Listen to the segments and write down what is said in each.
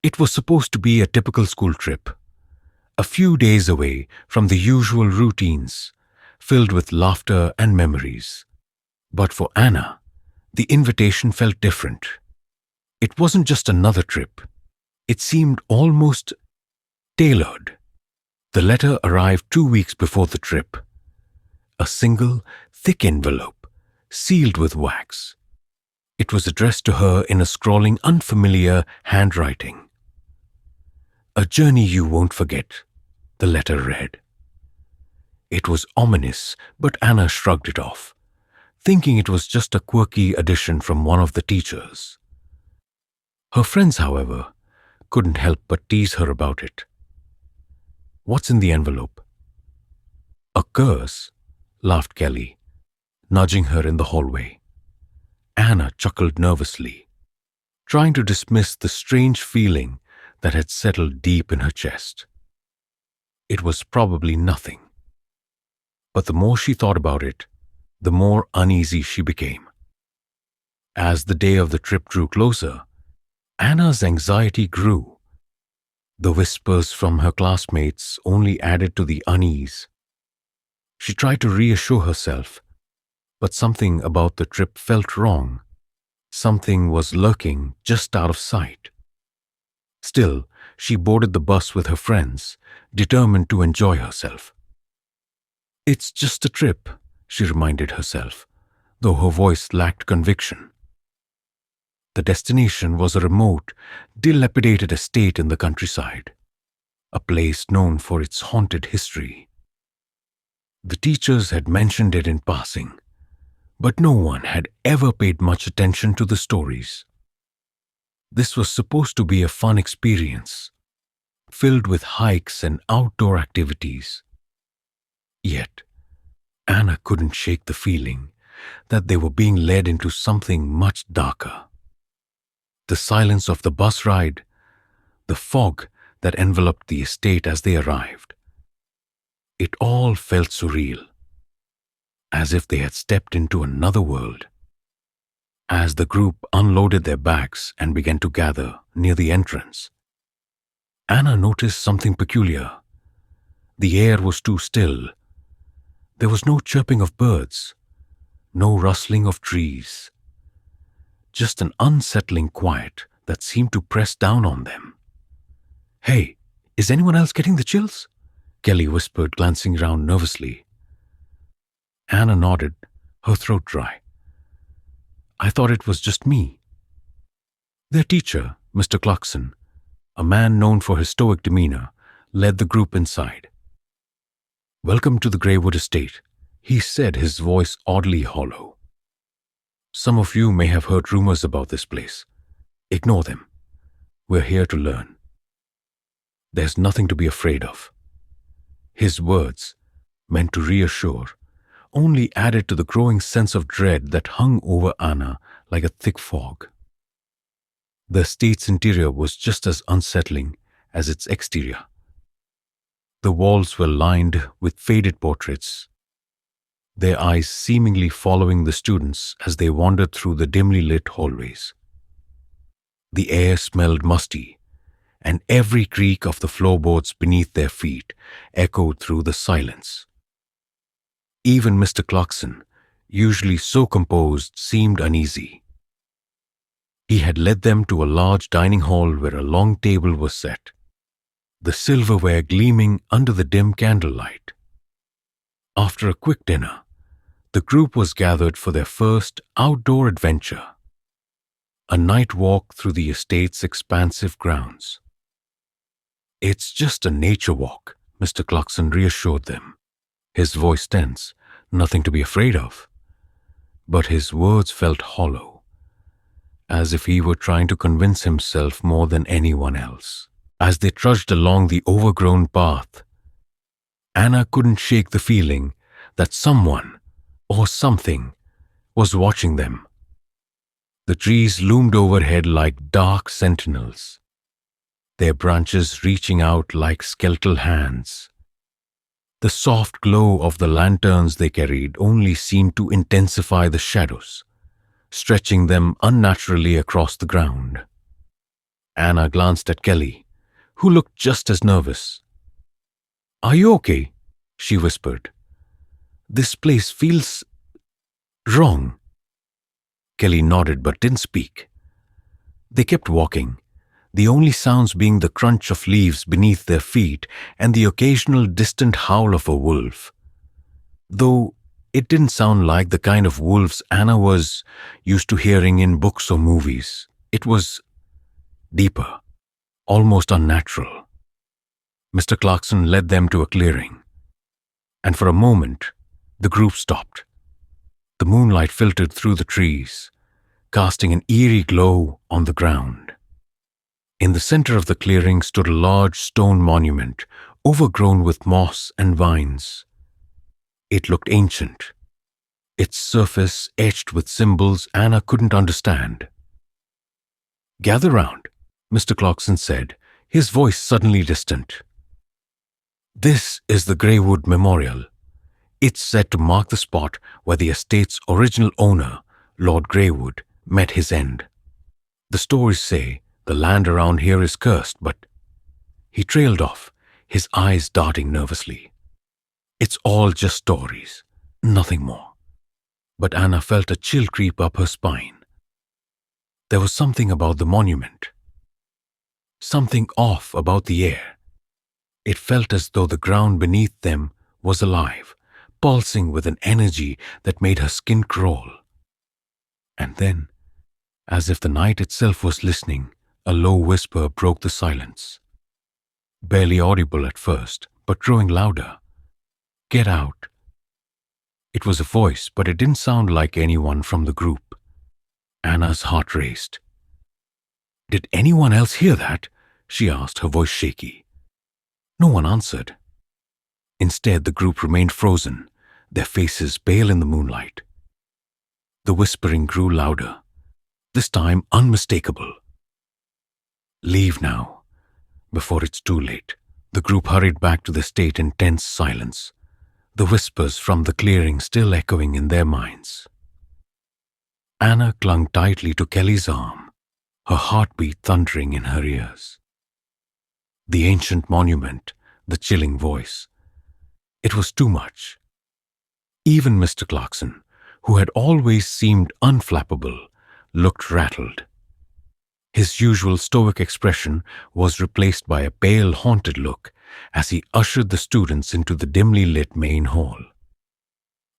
It was supposed to be a typical school trip, a few days away from the usual routines, filled with laughter and memories. But for Anna, the invitation felt different. It wasn't just another trip. It seemed almost tailored. The letter arrived 2 weeks before the trip. A single, thick envelope, sealed with wax. It was addressed to her in a scrawling, unfamiliar handwriting. "A journey you won't forget," the letter read. It was ominous, but Anna shrugged it off, thinking it was just a quirky addition from one of the teachers. Her friends, however, couldn't help but tease her about it. "What's in the envelope?" "A curse," laughed Kelly, nudging her in the hallway. Anna chuckled nervously, trying to dismiss the strange feeling that had settled deep in her chest. It was probably nothing. But the more she thought about it, the more uneasy she became. As the day of the trip drew closer, Anna's anxiety grew. The whispers from her classmates only added to the unease. She tried to reassure herself, but something about the trip felt wrong. Something was lurking just out of sight. Still, she boarded the bus with her friends, determined to enjoy herself. "It's just a trip," she reminded herself, though her voice lacked conviction. The destination was a remote, dilapidated estate in the countryside, a place known for its haunted history. The teachers had mentioned it in passing, but no one had ever paid much attention to the stories. This was supposed to be a fun experience, filled with hikes and outdoor activities. Yet, Anna couldn't shake the feeling that they were being led into something much darker. The silence of the bus ride, the fog that enveloped the estate as they arrived. It all felt surreal, as if they had stepped into another world. As the group unloaded their bags and began to gather near the entrance, Anna noticed something peculiar. The air was too still. There was no chirping of birds, no rustling of trees, just an unsettling quiet that seemed to press down on them. "Hey, is anyone else getting the chills?" Kelly whispered, glancing around nervously. Anna nodded, her throat dry. "I thought it was just me." Their teacher, Mr. Clarkson, a man known for his stoic demeanor, led the group inside. "Welcome to the Greywood Estate," he said, his voice oddly hollow. "Some of you may have heard rumors about this place. Ignore them. We're here to learn. There's nothing to be afraid of." His words, meant to reassure, only added to the growing sense of dread that hung over Anna like a thick fog. The estate's interior was just as unsettling as its exterior. The walls were lined with faded portraits, their eyes seemingly following the students as they wandered through the dimly lit hallways. The air smelled musty, and every creak of the floorboards beneath their feet echoed through the silence. Even Mr. Clarkson, usually so composed, seemed uneasy. He had led them to a large dining hall where a long table was set, the silverware gleaming under the dim candlelight. After a quick dinner, the group was gathered for their first outdoor adventure, a night walk through the estate's expansive grounds. "It's just a nature walk," Mr. Clarkson reassured them, his voice tense, "nothing to be afraid of." But his words felt hollow, as if he were trying to convince himself more than anyone else. As they trudged along the overgrown path, Anna couldn't shake the feeling that someone or something was watching them. The trees loomed overhead like dark sentinels, their branches reaching out like skeletal hands. The soft glow of the lanterns they carried only seemed to intensify the shadows, stretching them unnaturally across the ground. Anna glanced at Kelly, who looked just as nervous. "Are you okay?" she whispered. "This place feels wrong." Kelly nodded but didn't speak. They kept walking, the only sounds being the crunch of leaves beneath their feet and the occasional distant howl of a wolf. Though it didn't sound like the kind of wolves Anna was used to hearing in books or movies. It was deeper, almost unnatural. Mr. Clarkson led them to a clearing, and for a moment, the group stopped. The moonlight filtered through the trees, casting an eerie glow on the ground. In the center of the clearing stood a large stone monument, overgrown with moss and vines. It looked ancient, its surface etched with symbols Anna couldn't understand. "Gather round," Mr. Clarkson said, his voice suddenly distant. "This is the Greywood Memorial. It's said to mark the spot where the estate's original owner, Lord Greywood, met his end. The stories say the land around here is cursed, but—" He trailed off, his eyes darting nervously. "It's all just stories, nothing more." But Anna felt a chill creep up her spine. There was something about the monument, something off about the air. It felt as though the ground beneath them was alive, pulsing with an energy that made her skin crawl. And then, as if the night itself was listening, a low whisper broke the silence. Barely audible at first, but growing louder. "Get out." It was a voice, but it didn't sound like anyone from the group. Anna's heart raced. "Did anyone else hear that?" she asked, her voice shaky. No one answered. Instead, the group remained frozen, their faces pale in the moonlight. The whispering grew louder, this time unmistakable. "Leave now, before it's too late." The group hurried back to the estate in tense silence, the whispers from the clearing still echoing in their minds. Anna clung tightly to Kelly's arm, her heartbeat thundering in her ears. The ancient monument, the chilling voice. It was too much. Even Mr. Clarkson, who had always seemed unflappable, looked rattled. His usual stoic expression was replaced by a pale, haunted look as he ushered the students into the dimly lit main hall.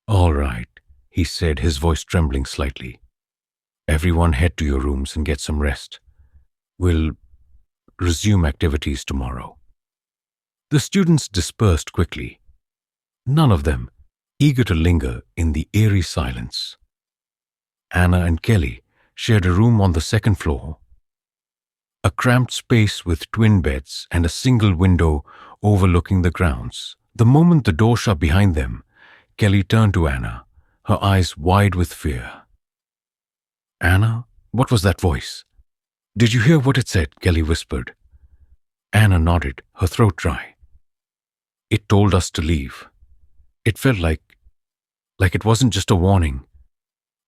"All right," he said, his voice trembling slightly. "Everyone head to your rooms and get some rest. We'll resume activities tomorrow." The students dispersed quickly, none of them eager to linger in the eerie silence. Anna and Kelly shared a room on the second floor, a cramped space with twin beds and a single window overlooking the grounds. The moment the door shut behind them, Kelly turned to Anna, her eyes wide with fear. "Anna, what was that voice?" "Did you hear what it said?" Kelly whispered. Anna nodded, her throat dry. "It told us to leave. It felt like it wasn't just a warning.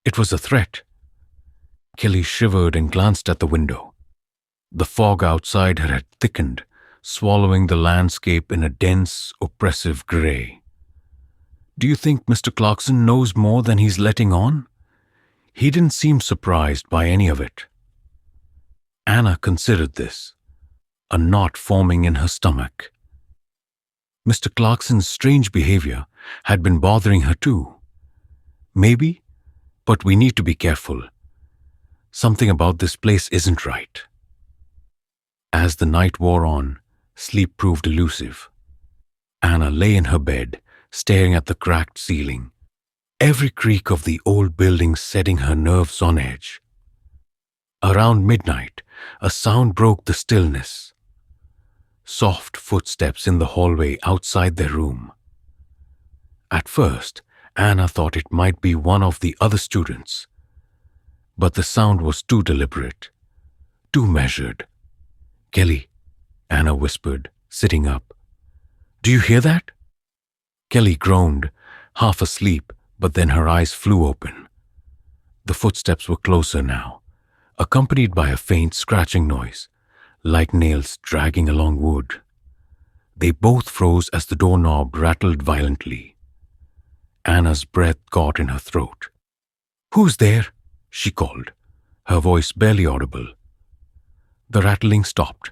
It was a threat." Kelly shivered and glanced at the window. The fog outside her had thickened, swallowing the landscape in a dense, oppressive gray. "Do you think Mr. Clarkson knows more than he's letting on?" He didn't seem surprised by any of it. Anna considered this, a knot forming in her stomach. Mr. Clarkson's strange behavior had been bothering her too. Maybe, but we need to be careful. Something about this place isn't right. As the night wore on, sleep proved elusive. Anna lay in her bed, staring at the cracked ceiling, every creak of the old building setting her nerves on edge. Around midnight, a sound broke the stillness. Soft footsteps in the hallway outside their room. At first, Anna thought it might be one of the other students. But the sound was too deliberate, too measured. "Kelly," Anna whispered, sitting up. "Do you hear that?" Kelly groaned, half asleep, but then her eyes flew open. The footsteps were closer now, accompanied by a faint scratching noise, like nails dragging along wood. They both froze as the doorknob rattled violently. Anna's breath caught in her throat. "Who's there?" she called, her voice barely audible. The rattling stopped.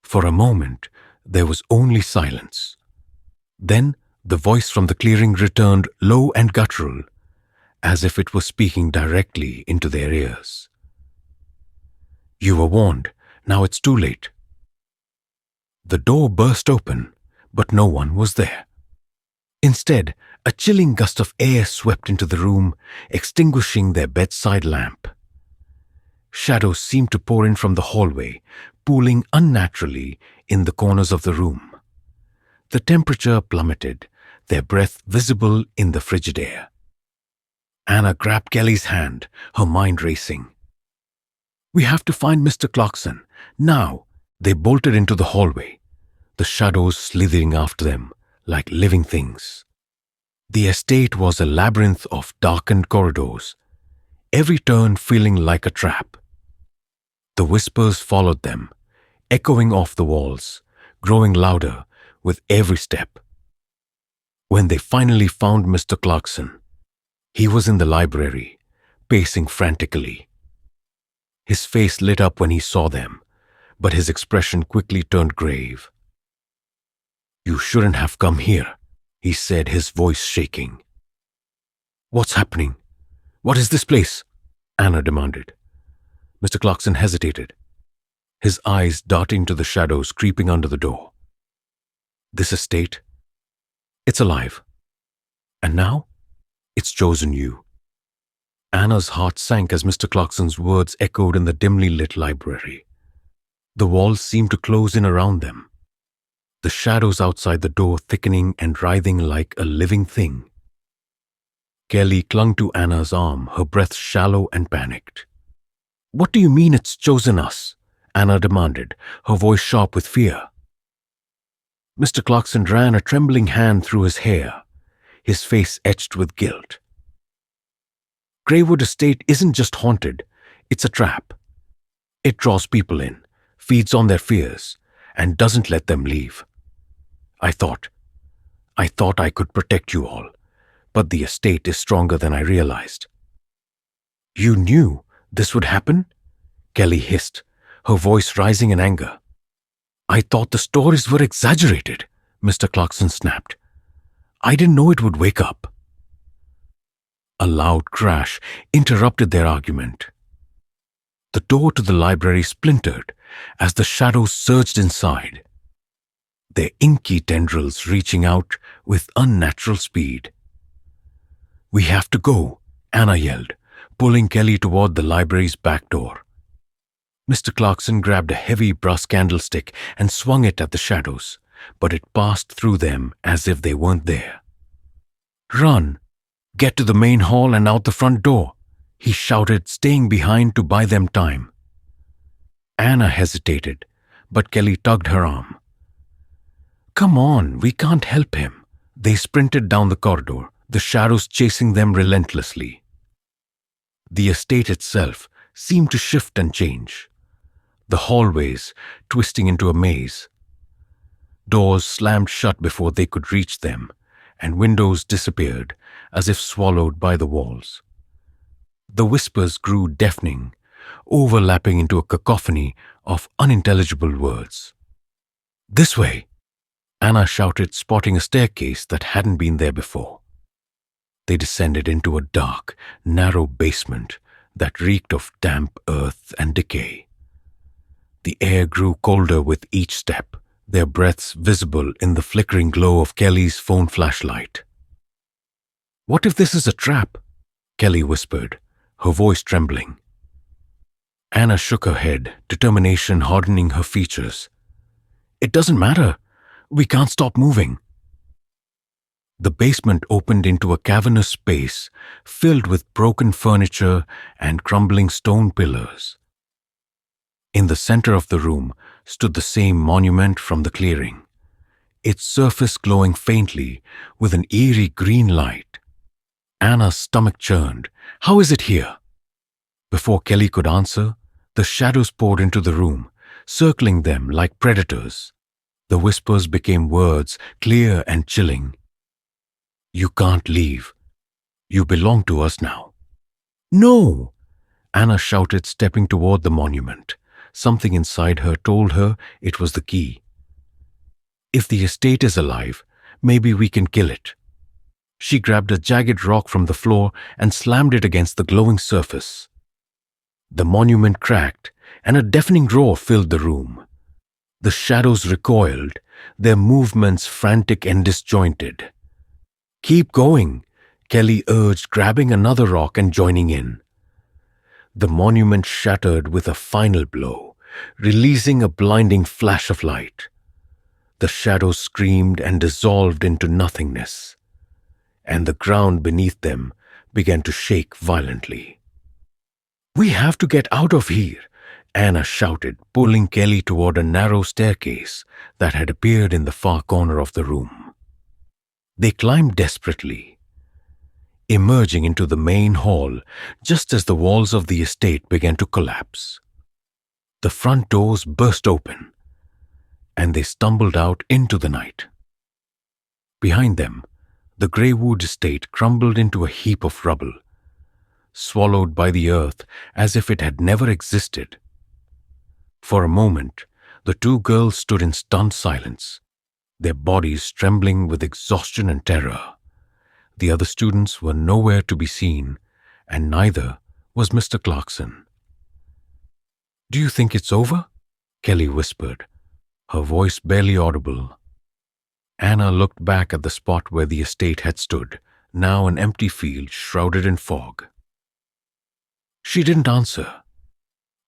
For a moment, there was only silence. Then the voice from the clearing returned low and guttural, as if it was speaking directly into their ears. "You were warned. Now it's too late." The door burst open, but no one was there. Instead, a chilling gust of air swept into the room, extinguishing their bedside lamp. Shadows seemed to pour in from the hallway, pooling unnaturally in the corners of the room. The temperature plummeted, their breath visible in the frigid air. Anna grabbed Kelly's hand, her mind racing. "We have to find Mr. Clarkson, now!" They bolted into the hallway, the shadows slithering after them like living things. The estate was a labyrinth of darkened corridors, every turn feeling like a trap. The whispers followed them, echoing off the walls, growing louder with every step. When they finally found Mr. Clarkson, he was in the library, pacing frantically. His face lit up when he saw them, but his expression quickly turned grave. "You shouldn't have come here," he said, his voice shaking. "What's happening? What is this place?" Anna demanded. Mr. Clarkson hesitated, his eyes darting to the shadows creeping under the door. "This estate, it's alive. And now, it's chosen you." Anna's heart sank as Mr. Clarkson's words echoed in the dimly lit library. The walls seemed to close in around them, the shadows outside the door thickening and writhing like a living thing. Kelly clung to Anna's arm, her breath shallow and panicked. "What do you mean it's chosen us?" Anna demanded, her voice sharp with fear. Mr. Clarkson ran a trembling hand through his hair, his face etched with guilt. "Greywood Estate isn't just haunted, it's a trap. It draws people in, feeds on their fears, and doesn't let them leave. I thought I could protect you all, but the estate is stronger than I realized." "You knew this would happen?" Kelly hissed, her voice rising in anger. "I thought the stories were exaggerated," Mr. Clarkson snapped. "I didn't know it would wake up." A loud crash interrupted their argument. The door to the library splintered as the shadows surged inside, their inky tendrils reaching out with unnatural speed. "We have to go," Anna yelled, pulling Kelly toward the library's back door. Mr. Clarkson grabbed a heavy brass candlestick and swung it at the shadows, but it passed through them as if they weren't there. "Run! Get to the main hall and out the front door," he shouted, staying behind to buy them time. Anna hesitated, but Kelly tugged her arm. "Come on, we can't help him." They sprinted down the corridor, the shadows chasing them relentlessly. The estate itself seemed to shift and change, the hallways twisting into a maze. Doors slammed shut before they could reach them, and windows disappeared as if swallowed by the walls. The whispers grew deafening, overlapping into a cacophony of unintelligible words. "This way!" Anna shouted, spotting a staircase that hadn't been there before. They descended into a dark, narrow basement that reeked of damp earth and decay. The air grew colder with each step, their breaths visible in the flickering glow of Kelly's phone flashlight. "What if this is a trap?" Kelly whispered, her voice trembling. Anna shook her head, determination hardening her features. "It doesn't matter. We can't stop moving." The basement opened into a cavernous space filled with broken furniture and crumbling stone pillars. In the center of the room stood the same monument from the clearing, its surface glowing faintly with an eerie green light. Anna's stomach churned. "How is it here?" Before Kelly could answer, the shadows poured into the room, circling them like predators. The whispers became words, clear and chilling. "You can't leave. You belong to us now." "No!" Anna shouted, stepping toward the monument. Something inside her told her it was the key. "If the estate is alive, maybe we can kill it." She grabbed a jagged rock from the floor and slammed it against the glowing surface. The monument cracked, and a deafening roar filled the room. The shadows recoiled, their movements frantic and disjointed. "Keep going," Kelly urged, grabbing another rock and joining in. The monument shattered with a final blow, releasing a blinding flash of light. The shadows screamed and dissolved into nothingness, and the ground beneath them began to shake violently. "We have to get out of here," Anna shouted, pulling Kelly toward a narrow staircase that had appeared in the far corner of the room. They climbed desperately, emerging into the main hall just as the walls of the estate began to collapse. The front doors burst open, and they stumbled out into the night. Behind them, the Greywood Estate crumbled into a heap of rubble, swallowed by the earth as if it had never existed. For a moment, the two girls stood in stunned silence, their bodies trembling with exhaustion and terror. The other students were nowhere to be seen, and neither was Mr. Clarkson. "Do you think it's over?" Kelly whispered, her voice barely audible. Anna looked back at the spot where the estate had stood, now an empty field shrouded in fog. She didn't answer.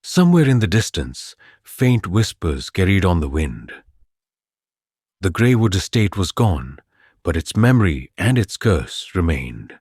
Somewhere in the distance, faint whispers carried on the wind. The Greywood Estate was gone, but its memory and its curse remained.